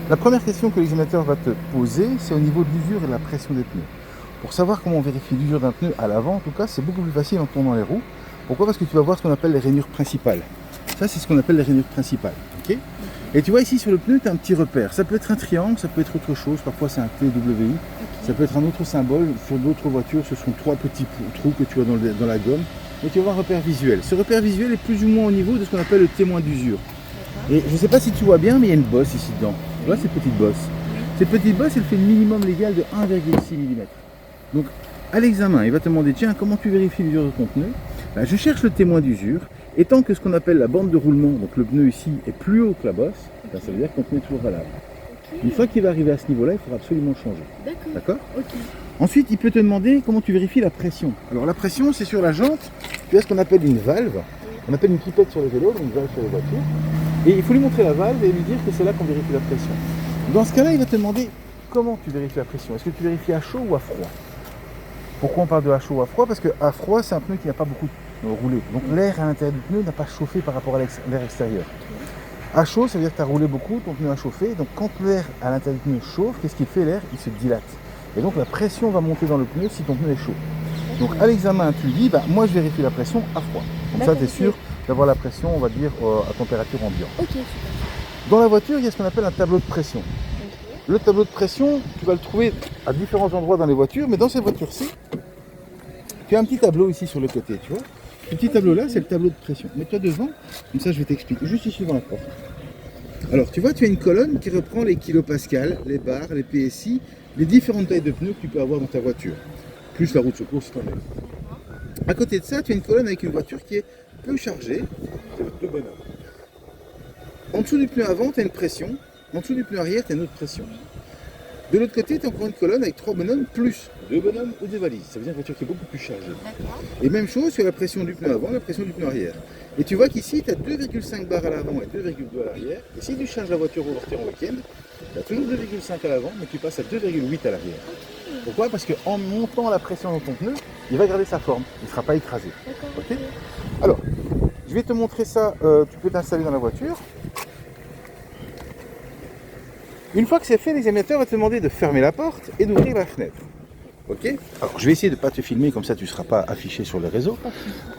La première question que l'examinateur va te poser, c'est au niveau de l'usure et de la pression des pneus. Pour savoir comment on vérifie l'usure d'un pneu à l'avant, en tout cas, c'est beaucoup plus facile en tournant les roues. Pourquoi? Parce que tu vas voir ce qu'on appelle les rainures principales. Ça, c'est ce qu'on appelle les rainures principales. Ok. Et tu vois ici sur le pneu, tu as un petit repère. Ça peut être un triangle, ça peut être autre chose. Parfois, c'est un TWI. Ça peut être un autre symbole. Sur d'autres voitures, ce sont trois petits trous que tu as dans la gomme. Et tu vas voir un repère visuel. Ce repère visuel est plus ou moins au niveau de ce qu'on appelle le témoin d'usure. Et je ne sais pas si tu vois bien, mais il y a une bosse ici dedans. Tu vois cette petite bosse? Cette petite bosse, elle fait le minimum légal de 1,6 mm. Donc, à l'examen, il va te demander, tiens, comment tu vérifies l'usure de ton pneu? Ben, je cherche le témoin d'usure. Et tant que ce qu'on appelle la bande de roulement, donc le pneu ici, est plus haut que la bosse, ben, ça veut dire que ton pneu est toujours valable. Une fois qu'il va arriver à ce niveau-là, il faudra absolument le changer. D'accord? Ensuite, il peut te demander comment tu vérifies la pression. Alors, la pression, c'est sur la jante. Tu as ce qu'on appelle une valve. On appelle une pipette sur les vélos, une valve sur les voitures. Et il faut lui montrer la valve et lui dire que c'est là qu'on vérifie la pression. Dans ce cas-là, il va te demander comment tu vérifies la pression. Est-ce que tu vérifies à chaud ou à froid? Pourquoi on parle de à chaud ou à froid? Parce qu'à froid, c'est un pneu qui n'a pas beaucoup roulé. Donc l'air à l'intérieur du pneu n'a pas chauffé par rapport à l'air extérieur. À chaud, ça veut dire que tu as roulé beaucoup, ton pneu a chauffé. Donc quand l'air à l'intérieur du pneu chauffe, qu'est-ce qu'il fait? L'air, il se dilate. Et donc la pression va monter dans le pneu si ton pneu est chaud. Donc à l'examen, tu dis, bah, moi je vérifie la pression à froid. Comme ça, tu es sûr d'avoir la pression, on va dire, à température ambiante. Dans la voiture, il y a ce qu'on appelle un tableau de pression. Le tableau de pression, tu vas le trouver à différents endroits dans les voitures, mais dans cette voiture-ci, tu as un petit tableau ici sur le côté, tu vois. Ce petit tableau-là, c'est le tableau de pression. Mets-toi devant, comme ça je vais t'expliquer, juste ici dans la porte. Alors, tu vois, tu as une colonne qui reprend les kilopascals, les bars, les PSI, les différentes tailles de pneus que tu peux avoir dans ta voiture, plus la roue de secours si tu en as. À côté de ça, tu as une colonne avec une voiture qui est peu chargée, c'est le pneu bonhomme. En dessous du pneu avant, tu as une pression. En dessous du pneu arrière, tu as une autre pression. De l'autre côté, tu as encore une colonne avec 3 bonhommes plus 2 bonhommes ou 2 valises. Ça veut dire une voiture qui est beaucoup plus chargée. Et même chose sur la pression du pneu avant et la pression du pneu arrière. Et tu vois qu'ici, tu as 2,5 bars à l'avant et 2,2 à l'arrière. Et si tu charges la voiture au sortir en week-end, tu as toujours 2,5 à l'avant, mais tu passes à 2,8 à l'arrière. Pourquoi? Parce qu'en montant la pression dans ton pneu, il va garder sa forme. Il ne sera pas écrasé. Okay. Alors, je vais te montrer ça. Tu peux t'installer dans la voiture. Une fois que c'est fait, l'examinateur va te demander de fermer la porte et d'ouvrir la fenêtre. Ok? Alors, je vais essayer de ne pas te filmer, comme ça tu ne seras pas affiché sur le réseau.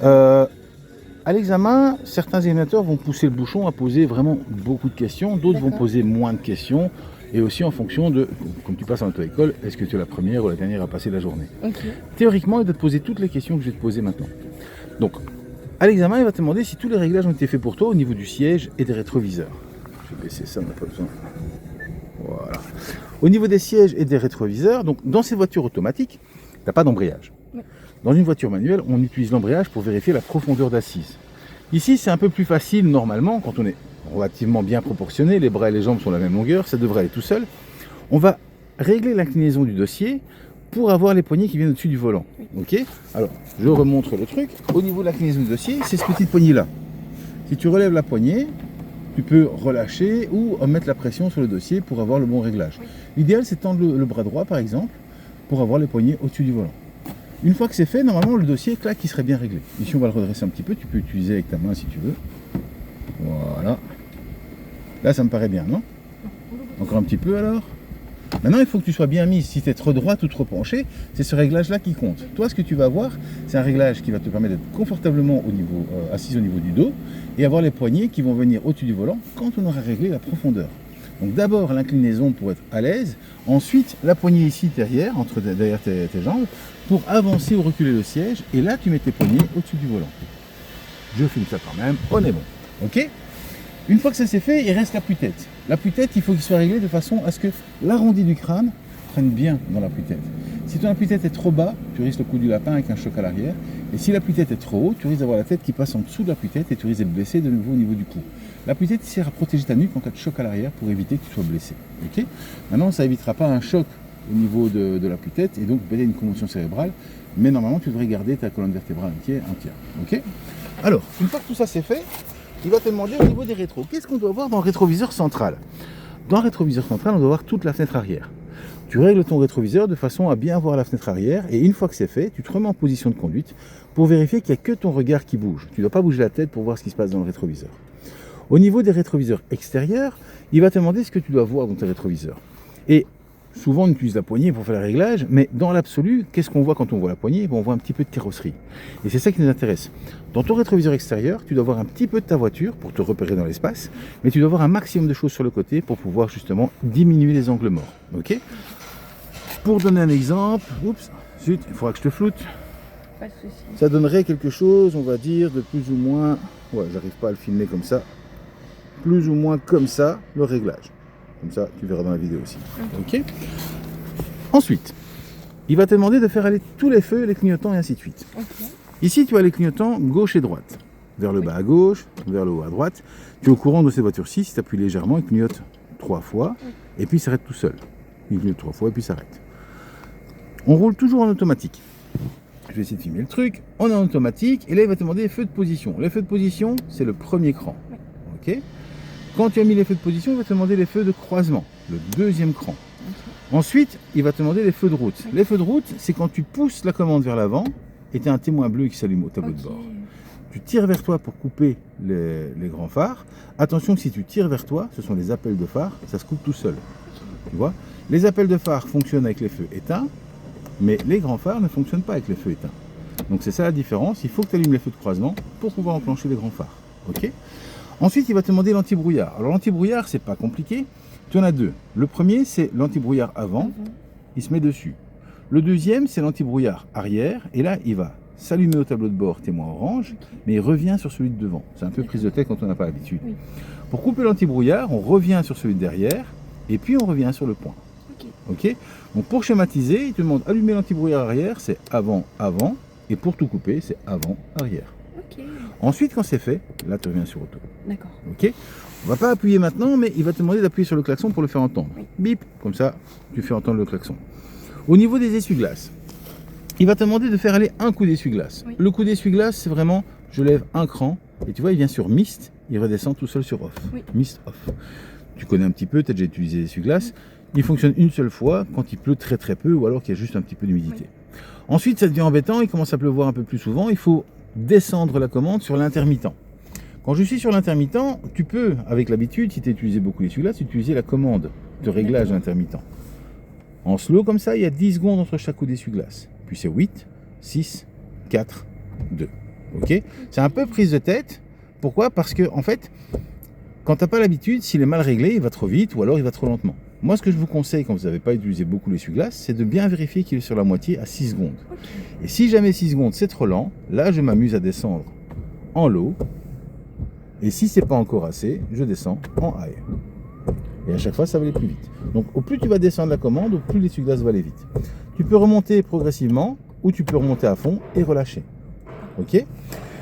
À l'examen, certains examinateurs vont pousser le bouchon à poser vraiment beaucoup de questions, d'autres vont poser moins de questions, et aussi en fonction de, comme tu passes en auto-école, est-ce que tu es la première ou la dernière à passer la journée. Théoriquement, il doit te poser toutes les questions que je vais te poser maintenant. Donc, à l'examen, il va te demander si tous les réglages ont été faits pour toi au niveau du siège et des rétroviseurs. Je vais baisser ça, on n'a pas besoin. Voilà. Au niveau des sièges et des rétroviseurs, donc dans ces voitures automatiques, tu n'as pas d'embrayage. Dans une voiture manuelle, on utilise l'embrayage pour vérifier la profondeur d'assise. Ici, c'est un peu plus facile normalement, quand on est relativement bien proportionné, les bras et les jambes sont de la même longueur, ça devrait aller tout seul. On va régler l'inclinaison du dossier pour avoir les poignées qui viennent au-dessus du volant. Ok? Alors, je remontre le truc. Au niveau de l'inclinaison du dossier, c'est ce petit poignet-là. Si tu relèves la poignée, tu peux relâcher ou mettre la pression sur le dossier pour avoir le bon réglage. L'idéal, c'est de tendre le bras droit, par exemple, pour avoir les poignets au-dessus du volant. Une fois que c'est fait, normalement, le dossier, clac, il serait bien réglé. Ici, on va le redresser un petit peu. Tu peux utiliser avec ta main si tu veux. Voilà. Là, ça me paraît bien, non? Encore un petit peu, alors? Maintenant, il faut que tu sois bien mis. Si tu es trop droite ou trop penché, c'est ce réglage-là qui compte. Toi, ce que tu vas avoir, c'est un réglage qui va te permettre d'être confortablement assis au niveau du dos et avoir les poignets qui vont venir au-dessus du volant quand on aura réglé la profondeur. Donc d'abord l'inclinaison pour être à l'aise, ensuite la poignée ici derrière, derrière tes jambes, pour avancer ou reculer le siège, et là tu mets tes poignets au-dessus du volant. Je filme ça quand même, on est bon. Ok? Une fois que ça c'est fait, il reste l'appui-tête. L'appui-tête, il faut qu'il soit réglé de façon à ce que l'arrondi du crâne prenne bien dans l'appui-tête. Si ton appui-tête est trop bas, tu risques le coup du lapin avec un choc à l'arrière. Et si l'appui-tête est trop haut, tu risques d'avoir la tête qui passe en dessous de l'appui-tête et tu risques d'être blessé de nouveau au niveau du cou. L'appui-tête sert à protéger ta nuque en cas de choc à l'arrière pour éviter que tu sois blessé. Okay? Maintenant, ça évitera pas un choc au niveau de l'appui-tête et donc peut-être une commotion cérébrale. Mais normalement, tu devrais garder ta colonne vertébrale entière. Okay? Alors, une fois que tout ça c'est fait, il va te demander au niveau des rétros. Qu'est-ce qu'on doit voir dans le rétroviseur central? Dans le rétroviseur central, on doit voir toute la fenêtre arrière. Tu règles ton rétroviseur de façon à bien voir la fenêtre arrière et une fois que c'est fait, tu te remets en position de conduite pour vérifier qu'il n'y a que ton regard qui bouge. Tu ne dois pas bouger la tête pour voir ce qui se passe dans le rétroviseur. Au niveau des rétroviseurs extérieurs, il va te demander ce que tu dois voir dans tes rétroviseurs. Et souvent, on utilise la poignée pour faire le réglage, mais dans l'absolu, qu'est-ce qu'on voit quand on voit la poignée? On voit un petit peu de carrosserie. Et c'est ça qui nous intéresse. Dans ton rétroviseur extérieur, tu dois voir un petit peu de ta voiture pour te repérer dans l'espace, mais tu dois voir un maximum de choses sur le côté pour pouvoir justement diminuer les angles morts. Ok? Pour donner un exemple, oups, zut, il faudra que je te floute. Pas de souci. Ça donnerait quelque chose, on va dire, de plus ou moins... Ouais, j'arrive pas à le filmer comme ça. Plus ou moins comme ça, le réglage. Comme ça, tu verras dans la vidéo aussi. Ok. Ensuite, il va te demander de faire aller tous les feux, les clignotants et ainsi de suite. Okay. Ici, tu as les clignotants gauche et droite. Vers le bas à gauche, vers le haut à droite. Tu es au courant de ces voitures-ci, si tu appuies légèrement, il clignote 3 fois, et puis il s'arrête tout seul. Il clignote 3 fois, et puis il s'arrête. On roule toujours en automatique. Je vais essayer de filmer le truc. On est en automatique, et là, il va te demander les feux de position. Les feux de position, c'est le premier cran. Ok. Quand tu as mis les feux de position, il va te demander les feux de croisement, le deuxième cran. Ensuite, il va te demander les feux de route. Les feux de route, c'est quand tu pousses la commande vers l'avant et tu as un témoin bleu qui s'allume au tableau de bord. Tu tires vers toi pour couper les grands phares. Attention que si tu tires vers toi, ce sont les appels de phare, ça se coupe tout seul. Tu vois? Les appels de phare fonctionnent avec les feux éteints, mais les grands phares ne fonctionnent pas avec les feux éteints. Donc c'est ça la différence. Il faut que tu allumes les feux de croisement pour pouvoir enclencher les grands phares. Ok? Ensuite, il va te demander l'anti-brouillard. Alors l'anti-brouillard, c'est pas compliqué. Tu en as deux. Le premier, c'est l'anti-brouillard avant. Il se met dessus. Le deuxième, c'est l'anti-brouillard arrière. Et là, il va s'allumer au tableau de bord témoin orange, mais il revient sur celui de devant. C'est un peu prise de tête quand on n'a pas l'habitude. Oui. Pour couper l'anti-brouillard, on revient sur celui de derrière, et puis on revient sur le point. Ok. Donc pour schématiser, il te demande allumer l'anti-brouillard arrière, c'est avant, avant. Et pour tout couper, c'est avant, arrière. Ensuite, quand c'est fait, là, tu reviens sur auto. D'accord. Ok. On va pas appuyer maintenant, mais il va te demander d'appuyer sur le klaxon pour le faire entendre. Oui. Bip, comme ça, tu fais entendre le klaxon. Au niveau des essuie-glaces, il va te demander de faire aller un coup d'essuie-glace. Oui. Le coup d'essuie-glace, c'est vraiment, je lève un cran, et tu vois, il vient sur Mist, il redescend tout seul sur Off. Oui. Mist Off. Tu connais un petit peu, tu as déjà utilisé l'essuie-glace. Oui. Il fonctionne une seule fois quand il pleut très très peu, ou alors qu'il y a juste un petit peu d'humidité. Oui. Ensuite, ça devient embêtant, il commence à pleuvoir un peu plus souvent, il faut descendre la commande sur l'intermittent. Quand je suis sur l'intermittent, tu peux, avec l'habitude, si tu as utilisé beaucoup l'essuie-glace, utiliser la commande de réglage d'intermittent. En slow, comme ça, il y a 10 secondes entre chaque coup d'essuie-glace. Puis c'est 8, 6, 4, 2. Ok. C'est un peu prise de tête. Pourquoi? Parce que, en fait, quand tu n'as pas l'habitude, s'il est mal réglé, il va trop vite ou alors il va trop lentement. Moi, ce que je vous conseille quand vous n'avez pas utilisé beaucoup l'essuie-glace, c'est de bien vérifier qu'il est sur la moitié à 6 secondes. Et si jamais 6 secondes, c'est trop lent, là, je m'amuse à descendre en low. Et si c'est pas encore assez, je descends en high. Et à chaque fois, ça va aller plus vite. Donc, au plus tu vas descendre la commande, au plus l'essuie-glace va aller vite. Tu peux remonter progressivement ou tu peux remonter à fond et relâcher. Ok?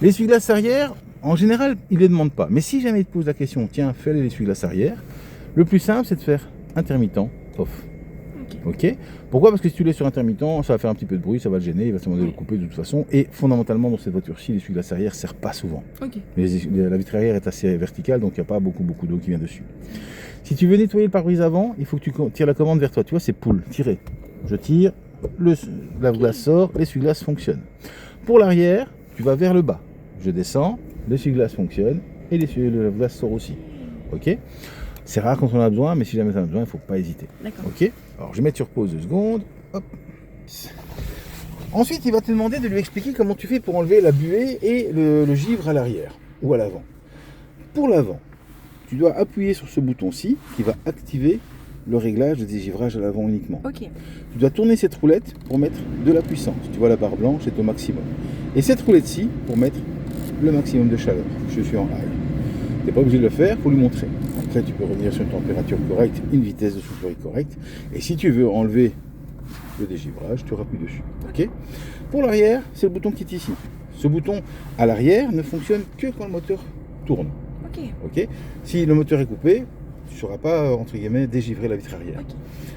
L'essuie-glace arrière, en général, il ne les demande pas. Mais si jamais il te pose la question, tiens, fais l'essuie-glace arrière, le plus simple, c'est de faire intermittent, off. Ok. Pourquoi? Parce que si tu l'es sur intermittent, ça va faire un petit peu de bruit, ça va le gêner, il va se demander de le couper de toute façon. Et fondamentalement, dans cette voiture-ci, l'essuie-glace arrière ne sert pas souvent. La vitre arrière est assez verticale, donc il n'y a pas beaucoup d'eau qui vient dessus. Si tu veux nettoyer le pare-brise avant, il faut que tu tires la commande vers toi. Tu vois, c'est pull, tirer. Je tire, la glace sort, l'essuie-glace fonctionne. Pour l'arrière, tu vas vers le bas. Je descends, l'essuie-glace fonctionne et la glace sort aussi. Ok. C'est rare quand on a besoin, mais si jamais tu en as besoin, il ne faut pas hésiter. Ok. Alors, je vais mettre sur pause 2 secondes. Hop. Ensuite, il va te demander de lui expliquer comment tu fais pour enlever la buée et le givre à l'arrière ou à l'avant. Pour l'avant, tu dois appuyer sur ce bouton-ci qui va activer le réglage de dégivrage à l'avant uniquement. Tu dois tourner cette roulette pour mettre de la puissance. Tu vois, la barre blanche est au maximum. Et cette roulette-ci pour mettre le maximum de chaleur. Je suis en high. Tu n'es pas obligé de le faire, il faut lui montrer. Après, tu peux revenir sur une température correcte, une vitesse de soufflerie correcte. Et si tu veux enlever le dégivrage, tu appuies dessus. Ok. Pour l'arrière, c'est le bouton qui est ici. Ce bouton à l'arrière ne fonctionne que quand le moteur tourne. Ok. Si le moteur est coupé, tu ne sauras pas, entre guillemets, dégivrer la vitre arrière.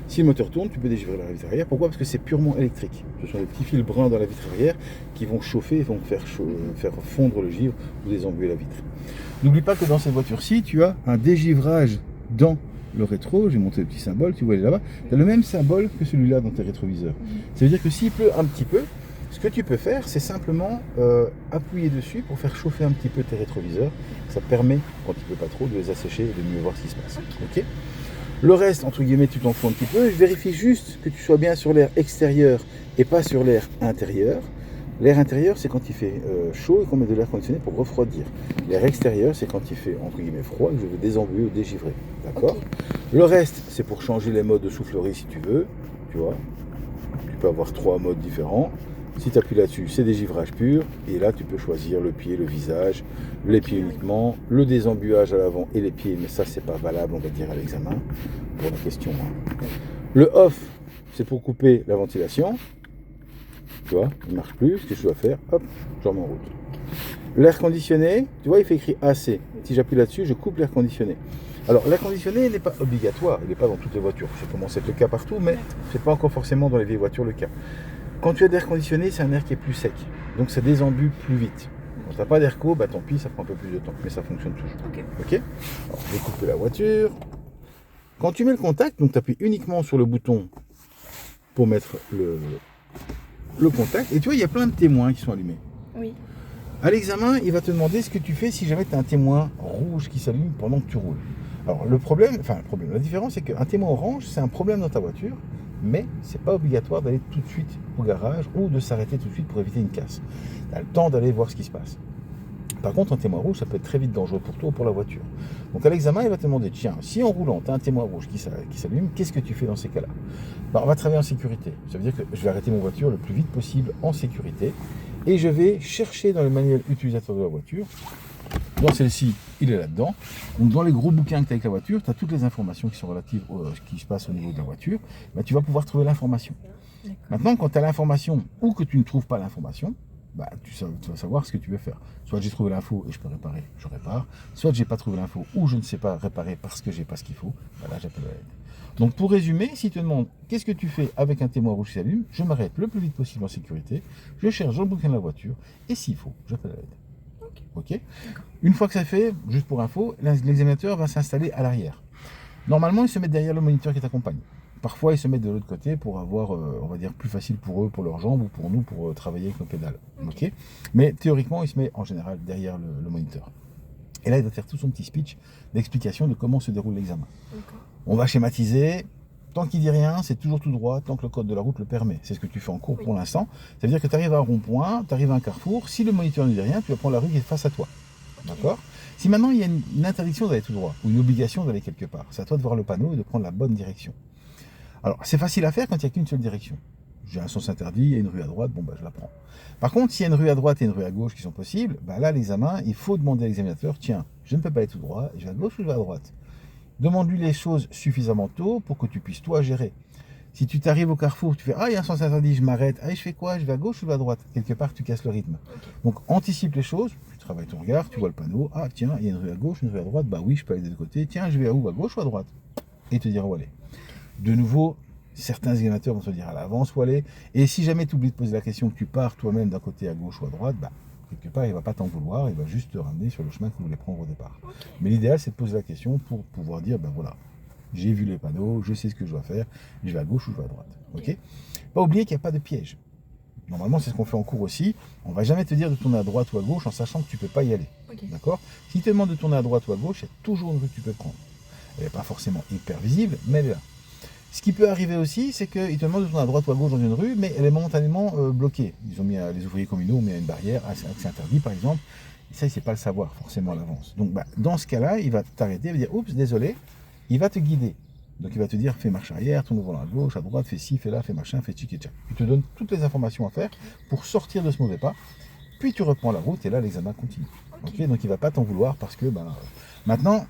Si le moteur tourne, tu peux dégivrer la vitre arrière. Pourquoi? Parce que c'est purement électrique. Ce sont des petits fils bruns dans la vitre arrière qui vont chauffer et vont faire fondre le givre ou désembuer la vitre. N'oublie pas que dans cette voiture-ci, tu as un dégivrage dans le rétro. J'ai montré le petit symbole, tu vois, il est là-bas. Tu as le même symbole que celui-là dans tes rétroviseurs. Ça veut dire que s'il pleut un petit peu, Ce que tu peux faire, c'est simplement appuyer dessus pour faire chauffer un petit peu tes rétroviseurs. Ça permet, quand il ne pleut pas trop, de les assécher et de mieux voir ce qui se passe. Ok. Le reste, entre guillemets, tu t'en fous un petit peu. Je vérifie juste que tu sois bien sur l'air extérieur et pas sur l'air intérieur. L'air intérieur, c'est quand il fait chaud et qu'on met de l'air conditionné pour refroidir. L'air extérieur, c'est quand il fait, entre guillemets, froid et que je veux désembuer ou dégivrer. D'accord. Le reste, c'est pour changer les modes de soufflerie si tu veux. Tu vois. Tu peux avoir 3 modes différents. Si tu appuies là-dessus, c'est dégivrage pur. Et là, tu peux choisir le pied, le visage, les pieds uniquement, le désembuage à l'avant et les pieds. Mais ça, c'est pas valable, on va dire, à l'examen, pour la question. Le off, c'est pour couper la ventilation. Tu vois, il ne marche plus. Ce que je dois faire, hop, je remets en route. L'air conditionné, tu vois, il fait écrit AC. Si j'appuie là-dessus, je coupe l'air conditionné. Alors, l'air conditionné n'est pas obligatoire. Il n'est pas dans toutes les voitures. Ça commence à être le cas partout, mais ce n'est pas encore forcément dans les vieilles voitures le cas. Quand tu as de l'air conditionné, c'est un air qui est plus sec. Donc ça désembue plus vite. Quand tu n'as pas d'air co, bah tant pis, ça prend un peu plus de temps. Mais ça fonctionne toujours. Ok. Alors, je vais couper la voiture. Quand tu mets le contact, donc tu appuies uniquement sur le bouton pour mettre le contact. Et tu vois, il y a plein de témoins qui sont allumés. Oui. À l'examen, il va te demander ce que tu fais si jamais tu as un témoin rouge qui s'allume pendant que tu roules. Alors la différence, c'est qu'un témoin orange, c'est un problème dans ta voiture. Mais c'est pas obligatoire d'aller tout de suite au garage ou de s'arrêter tout de suite pour éviter une casse. Tu as le temps d'aller voir ce qui se passe. Par contre, un témoin rouge, ça peut être très vite dangereux pour toi ou pour la voiture. Donc à l'examen, il va te demander, tiens, si en roulant, tu as un témoin rouge qui s'allume, qu'est-ce que tu fais dans ces cas-là? On va travailler en sécurité. Ça veut dire que je vais arrêter mon voiture le plus vite possible en sécurité et je vais chercher dans le manuel utilisateur de la voiture. Dans celle-ci, il est là-dedans. Donc dans les gros bouquins que tu as avec la voiture, tu as toutes les informations qui sont relatives à ce qui se passe au niveau de la voiture. Bah, tu vas pouvoir trouver l'information. Maintenant, quand tu as l'information ou que tu ne trouves pas l'information, bah, tu vas savoir ce que tu veux faire. Soit j'ai trouvé l'info et je peux réparer, je répare. Soit j'ai pas trouvé l'info ou je ne sais pas réparer parce que j'ai pas ce qu'il faut. Bah, là, j'appelle l'aide. Donc pour résumer, si tu te demandes qu'est-ce que tu fais avec un témoin rouge qui s'allume, je m'arrête le plus vite possible en sécurité, je cherche dans le bouquin de la voiture et s'il faut, j'appelle l'aide. Ok. Une fois que ça fait, juste pour info, l'examinateur va s'installer à l'arrière. Normalement, ils se mettent derrière le moniteur qui t'accompagne. Parfois, ils se mettent de l'autre côté pour avoir, on va dire, plus facile pour eux, pour leurs jambes ou pour nous, pour travailler avec nos pédales. Ok. Mais théoriquement, il se met en général derrière le moniteur. Et là, il va faire tout son petit speech d'explication de comment se déroule l'examen. On va schématiser. Tant qu'il dit rien, c'est toujours tout droit, tant que le code de la route le permet. C'est ce que tu fais en cours pour l'instant. Ça veut dire que tu arrives à un rond-point, tu arrives à un carrefour. Si le moniteur ne dit rien, tu vas prendre la rue qui est face à toi. D'accord. Si maintenant il y a une interdiction d'aller tout droit, ou une obligation d'aller quelque part, c'est à toi de voir le panneau et de prendre la bonne direction. Alors, c'est facile à faire quand il n'y a qu'une seule direction. J'ai un sens interdit, il y a une rue à droite, bon, bah, je la prends. Par contre, s'il y a une rue à droite et une rue à gauche qui sont possibles, bah, là, l'examen, il faut demander à l'examinateur, tiens, je ne peux pas aller tout droit, je vais à gauche ou je vais à droite. Demande-lui les choses suffisamment tôt pour que tu puisses toi gérer. Si tu t'arrives au carrefour, tu fais ah il y a un sens interdit, je m'arrête, ah je fais quoi, je vais à gauche ou je vais à droite, quelque part tu casses le rythme. Donc anticipe les choses, tu travailles ton regard, tu vois le panneau, ah tiens il y a une rue à gauche, une rue à droite, bah oui je peux aller des deux côtés, tiens je vais à où, à gauche ou à droite, et te dire où aller. De nouveau, certains examinateurs vont te dire à l'avance où aller, et si jamais tu oublies de poser la question que tu pars toi-même d'un côté à gauche ou à droite, bah quelque part, il ne va pas t'en vouloir, il va juste te ramener sur le chemin que vous voulez prendre au départ. Mais l'idéal, c'est de poser la question pour pouvoir dire, ben voilà, j'ai vu les panneaux, je sais ce que je dois faire, je vais à gauche ou je vais à droite. Ok. Pas oublier qu'il n'y a pas de piège. Normalement, c'est ce qu'on fait en cours aussi. On ne va jamais te dire de tourner à droite ou à gauche en sachant que tu ne peux pas y aller. D'accord. S'il te demande de tourner à droite ou à gauche, il y a toujours une rue que tu peux prendre. Elle n'est pas forcément hyper visible, mais elle est là. Ce qui peut arriver aussi, c'est qu'ils te demandent de tourner à droite ou à gauche dans une rue, mais elle est momentanément bloquée. Ils ont mis les ouvriers communaux ont mis une barrière, c'est interdit par exemple. Et ça, il ne sait pas le savoir forcément à l'avance. Donc dans ce cas-là, il va t'arrêter, il va dire oups, désolé, il va te guider. Donc il va te dire fais marche arrière, tourne le volant à gauche, à droite, fais ci, fais là, fais machin, fais tchic et tchac. Il te donne toutes les informations à faire pour sortir de ce mauvais pas. Puis tu reprends la route et là l'examen continue. Okay. Donc il ne va pas t'en vouloir parce que maintenant.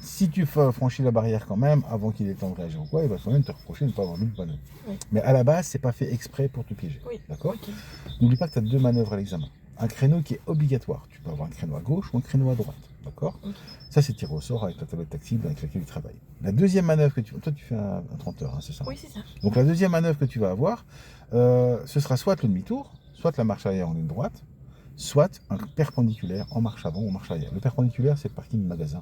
Si tu franchis la barrière quand même, avant qu'il ait le temps de réagir ou quoi, il va quand même te reprocher de ne pas avoir lu le panneau. Oui. Mais à la base, c'est pas fait exprès pour te piéger. Oui. D'accord. N'oublie pas que tu as 2 manœuvres à l'examen. Un créneau qui est obligatoire. Tu peux avoir un créneau à gauche ou un créneau à droite. D'accord. Ça, c'est tiré au sort avec la tablette tactile avec laquelle tu travailles. La deuxième manœuvre que tu... Toi, tu fais un 30 heures, hein, c'est ça? Oui, c'est ça. Donc la deuxième manœuvre que tu vas avoir, ce sera soit le demi-tour, soit la marche arrière en ligne droite, soit un perpendiculaire en marche avant ou en marche arrière. Le perpendiculaire, c'est le parking de magasin.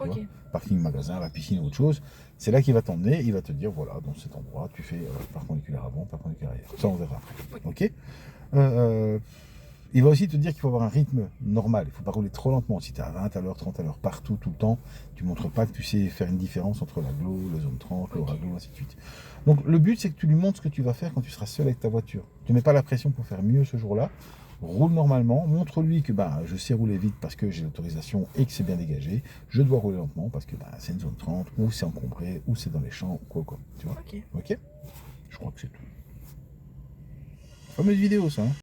tu vois. Ok. Parking, magasin, la piscine ou autre chose. C'est là qu'il va t'emmener, il va te dire, voilà, dans cet endroit, tu fais perpendiculaire avant, perpendiculaire arrière. Ça, on verra après. Ok. Il va aussi te dire qu'il faut avoir un rythme normal. Il ne faut pas rouler trop lentement. Si tu es à 20 à l'heure, 30 à l'heure, partout, tout le temps, tu ne montres pas que tu sais faire une différence entre la glow, le zone 30, le raglo, ainsi de suite. Donc le but, c'est que tu lui montres ce que tu vas faire quand tu seras seul avec ta voiture. Tu ne mets pas la pression pour faire mieux ce jour-là. Roule normalement, montre-lui que je sais rouler vite parce que j'ai l'autorisation et que c'est bien dégagé. Je dois rouler lentement parce que c'est une zone 30, ou c'est encombré, ou c'est dans les champs, quoi. Tu vois. Ok. Je crois que c'est tout. Fameuse vidéo, ça. Hein.